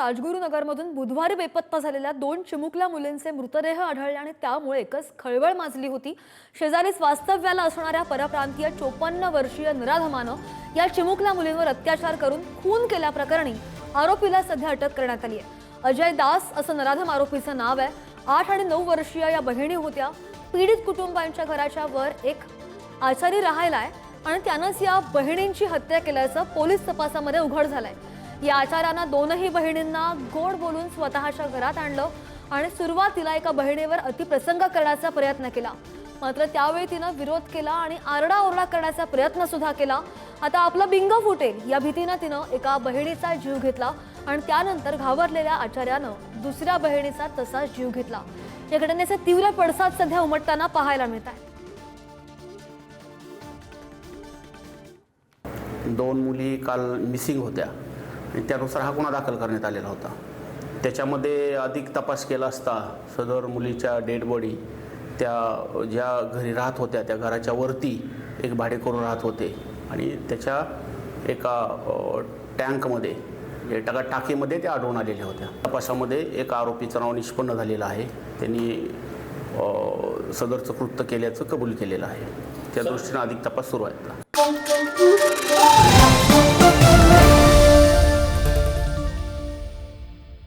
राजगुरुनगरमधून बुधवारी बेपत्ता झालेल्या 2 चिमुकल्या मुलींचे मृतदेह आढळले आणि त्यामुळे एकच खळबळ माजली होती। शेजारीच वास्तव्याला असणाऱ्या परप्रांतीय 54 वर्षीय नराधमानं या चिमुकल्या मुलींवर अत्याचार करून खून केल्याप्रकरणी आरोपीला सध्या अटक करण्यात आली आहे। अजय दास असं नराधम आरोपीचं नाव आहे। 8 आणि 9 वर्षीय या बहिणी होत्या। पीडित कुटुंबांच्या घराच्या वर एक आचारी राहायलाय आणि त्यानंच या बहिणींची हत्या केल्याचं पोलीस तपासामध्ये उघड झालंय। या आचारानं दोनही बहिणींना गोड बोलून स्वतःच्या घरात आणलं आणि सुरुवातीला एका बहिणीवर अतिप्रसंग करण्याचा प्रयत्न केला, मात्र त्यावेळी तिनं विरोध केला आणि आरडाओरडा करण्याचा प्रयत्न सुद्धा केला। आता आपलं बिंग फुटेल या भीतीनं तिनं एका बहिणीचा जीव घेतला आणि त्यानंतर घाबरलेल्या आचार्यानं दुसऱ्या बहिणीचा तसाच जीव घेतला। या घटनेचे तीव्र पडसाद सध्या उमटताना पाहायला मिळत आहे। 2 मुली काल मिसिंग होत्या आणि त्यानुसार हा गुन्हा दाखल करण्यात आलेला होता। त्याच्यामध्ये अधिक तपास केला असता सदर मुलीच्या डेड बॉडी त्या ज्या घरी राहत होत्या त्या घराच्या वरती एक भाडेकरू राहत होते आणि त्याच्या एका टँकमध्ये टाकीमध्ये त्या आढळून आलेल्या होत्या। तपासामध्ये एक आरोपीचं नाव निष्पन्न झालेलं आहे। त्यांनी सदरचं कृत्य केल्याचं कबूल केलेलं आहे। त्या दृष्टीने अधिक तपास सुरू आहे।